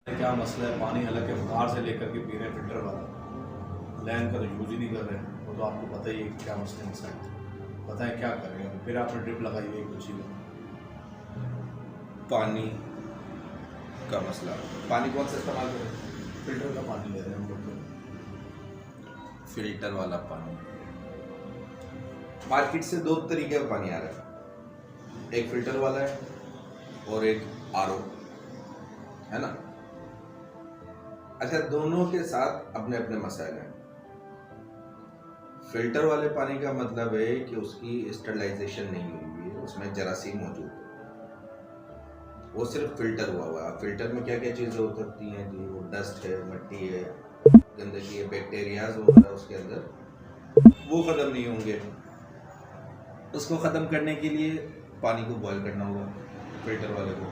क्या मसला है। पानी हालांकि बाहर से लेकर के पी रहे हैं फिल्टर वाला, लैंड का तो यूज़ ही नहीं कर रहे हैं। वो तो आपको पता ही है कि क्या मसले मसाइल बताएं क्या कर रहे हैं। फिर आपने ड्रिप लगाई हुई कुछ ही में पानी का मसला। पानी कौन सा इस्तेमाल करें? फिल्टर का पानी ले रहे हैं हम लोग तो। फिल्टर वाला पानी। मार्केट से दो तरीके का पानी आ रहा है, एक फिल्टर वाला है और एक आरओ, है ना। अच्छा, दोनों के साथ अपने अपने मसाइल हैं। फिल्टर वाले पानी का मतलब है कि उसकी स्टरलाइजेशन नहीं हुई है, उसमें जरासीम मौजूद है, वो सिर्फ फिल्टर हुआ है। फिल्टर में क्या क्या चीज़ें हो सकती हैं जी? वो डस्ट है, मिट्टी है, गंदगी है, बैक्टीरियाज वगैरह उसके अंदर, वो ख़त्म नहीं होंगे। उसको ख़त्म करने के लिए पानी को बॉयल करना होगा फिल्टर वाले को।